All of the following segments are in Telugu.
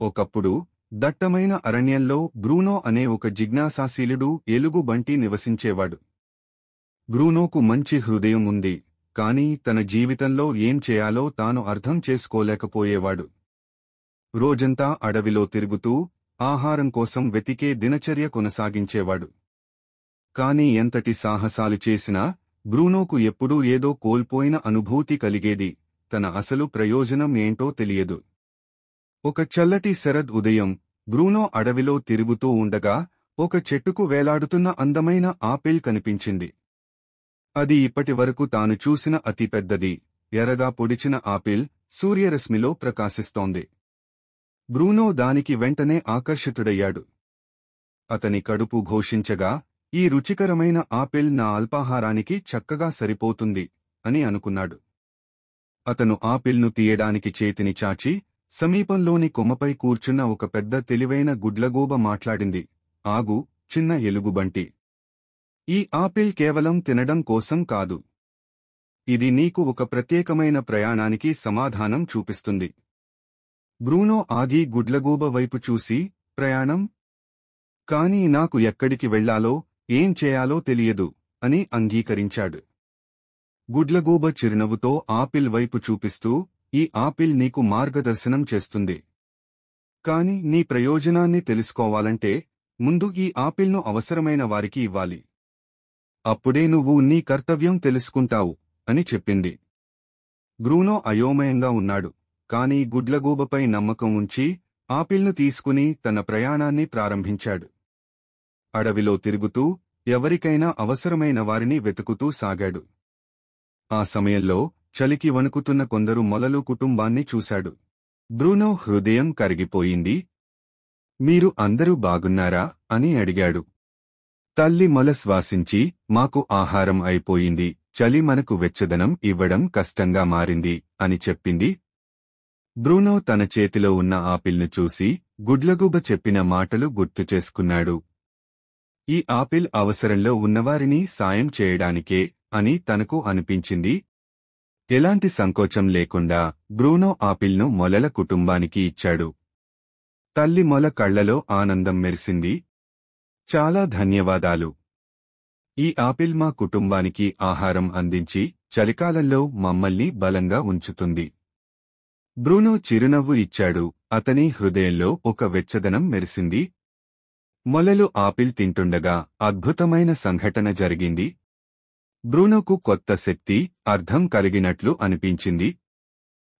ఒకప్పుడు దట్టమైన అరణ్యంలో బ్రూనో అనే ఒక జిజ్ఞాసాశీలుడు ఎలుగుబంటి నివసించేవాడు. బ్రూనోకు మంచి హృదయం ఉంది, కాని తన జీవితంలో ఏం చేయాలో తాను అర్థం చేసుకోలేకపోయేవాడు. రోజంతా అడవిలో తిరుగుతూ ఆహారం కోసం వెతికే దినచర్య కొనసాగించేవాడు. కాని ఎంతటి సాహసాలు చేసినా బ్రూనోకు ఎప్పుడూ ఏదో కోల్పోయిన అనుభూతి కలిగేది. తన అసలు ప్రయోజనం ఏంటో తెలియదు. ఒక చల్లటి శరద్ ఉదయం బ్రూనో అడవిలో తిరుగుతూ ఉండగా ఒక చెట్టుకు వేలాడుతున్న అందమైన ఆపిల్ కనిపించింది. అది ఇప్పటివరకు తాను చూసిన అతిపెద్దది, ఎర్రగా పొడిచిన ఆపిల్ సూర్యరశ్మిలో ప్రకాశిస్తోంది. బ్రూనో దానికి వెంటనే ఆకర్షితుడయ్యాడు. అతని కడుపు ఘోషించగా, ఈ రుచికరమైన ఆపిల్ నా అల్పాహారానికి చక్కగా సరిపోతుంది అని అనుకున్నాడు. అతను ఆపిల్ను తీయడానికి చేతిని చాచి సమీపంలోని కొమ్మపై కూర్చున్న ఒక పెద్ద తెలివైన గుడ్లగూబ మాట్లాడింది. ఆగు, చిన్న ఎలుగుబంటి. ఈ ఆపిల్ కేవలం తినడం కోసం కాదు. ఇది నీకు ఒక ప్రత్యేకమైన ప్రయాణానికి సమాధానం చూపిస్తుంది. బ్రూనో ఆగి గుడ్లగూబ వైపు చూసి, ప్రయాణం? కాని నాకు ఎక్కడికి వెళ్లాలో, ఏం చేయాలో తెలియదు అని అంగీకరించాడు. గుడ్లగూబ చిరునవ్వుతో ఆపిల్ వైపు చూపిస్తూ, ఈ ఆపిల్ నీకు మార్గదర్శనం చేస్తుంది. కాని నీ ప్రయోజనాన్ని తెలుసుకోవాలంటే ముందు ఈ ఆపిల్ను అవసరమైన వారికి ఇవ్వాలి. అప్పుడే నువ్వు నీ కర్తవ్యం తెలుసుకుంటావు అని చెప్పింది. బ్రూనో అయోమయంగా ఉన్నాడు, కాని గుడ్లగూబపై నమ్మకం ఉంచి ఆపిల్ను తీసుకుని తన ప్రయాణాన్ని ప్రారంభించాడు. అడవిలో తిరుగుతూ ఎవరికైనా అవసరమైన వారిని వెతుకుతూ సాగాడు. ఆ సమయంలో చలికి వణుకుతున్న కొందరు మొలలు కుటుంబాన్ని చూశాడు. బ్రూనో హృదయం కరిగిపోయింది. మీరు అందరూ బాగున్నారా అని అడిగాడు. తల్లి మొల శ్వాసించి, మాకు ఆహారం అయిపోయింది, చలి మనకు వెచ్చదనం ఇవ్వడం కష్టంగా మారింది అని చెప్పింది. బ్రూనో తన చేతిలో ఉన్న ఆపిల్ను చూసి గుడ్లగూబ చెప్పిన మాటలు గుర్తుచేసుకున్నాడు. ఈ ఆపిల్ అవసరంలో ఉన్నవారిని సాయం చేయడానికే అని తనకు అనిపించింది. ఎలాంటి సంకోచం లేకుండా బ్రూనో ఆపిల్ను మొలల కుటుంబానికి ఇచ్చాడు. తల్లి మొల కళ్లలో ఆనందం మెరిసింది. చాలా ధన్యవాదాలు. ఈ ఆపిల్ మా కుటుంబానికి ఆహారం అందించి చలికాలంలో మమ్మల్ని బలంగా ఉంచుతుంది. బ్రూనో చిరునవ్వు ఇచ్చాడు. అతని హృదయంలో ఒక వెచ్చదనం మెరిసింది. మొలలు ఆపిల్ తింటుండగా అద్భుతమైన సంఘటన జరిగింది. బ్రూనోకు కొత్త శక్తి, అర్థం కలిగినట్లు అనిపించింది.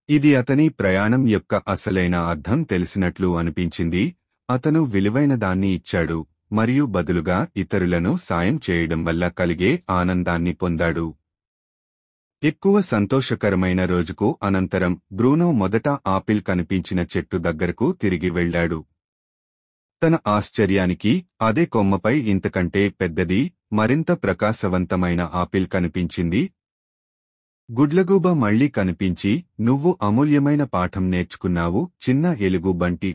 ఇది అతని ప్రయాణం యొక్క అసలైన అర్థం తెలిసినట్లు అనిపించింది. అతను విలువైన దాన్ని ఇచ్చాడు మరియు బదులుగా ఇతరులను సాయం చేయడం వల్ల కలిగే ఆనందాన్ని పొందాడు. ఎక్కువ సంతోషకరమైన రోజుకు అనంతరం బ్రూనో మొదట ఆపిల్ కనిపించిన చెట్టు దగ్గరకు తిరిగి వెళ్లాడు. తన ఆశ్చర్యానికి అదే కొమ్మపై ఇంతకంటే పెద్దది, మరింత ప్రకాశవంతమైన ఆపిల్ కనిపించింది. గుడ్లగూబ మళ్లీ కనిపించి, నువ్వు అమూల్యమైన పాఠం నేర్చుకున్నావు, చిన్న ఎలుగుబంటి.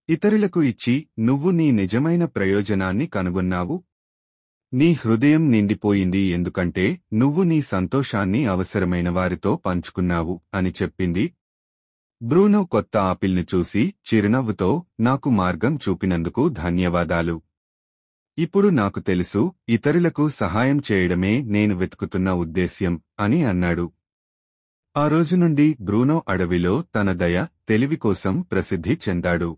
ఇతరులకు ఇచ్చి నువ్వు నీ నిజమైన ప్రయోజనాన్ని కనుగొన్నావు. నీ హృదయం నిండిపోయింది ఎందుకంటే నువ్వు నీ సంతోషాన్ని అవసరమైన వారితో పంచుకున్నావు అని చెప్పింది. బ్రూనో కొత్త ఆపిల్ను చూసి చిరునవ్వుతో, నాకు మార్గం చూపినందుకు ధన్యవాదాలు. ఇప్పుడు నాకు తెలుసు, ఇతరులకు సహాయం చేయడమే నేను వెతుకుతున్న ఉద్దేశ్యం అని అన్నాడు. ఆ రోజు నుండి బ్రూనో అడవిలో తన దయ, తెలివి కోసం ప్రసిద్ధి చెందాడు.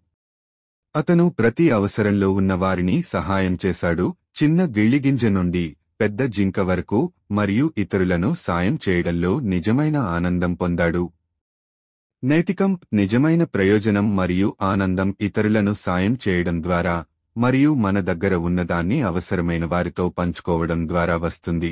అతను ప్రతి అవసరంలో ఉన్న వారిని సహాయం చేశాడు, చిన్న గిళ్ళిగింజ నుండి పెద్ద జింక వరకు, మరియు ఇతరులను సాయం చేయడంలో నిజమైన ఆనందం పొందాడు. నైతికం, నిజమైన ప్రయోజనం మరియు ఆనందం ఇతరులను సాయం చేయడం ద్వారా మరియు మన దగ్గర ఉన్నదాన్ని అవసరమైన వారితో పంచుకోవడం ద్వారా వస్తుంది.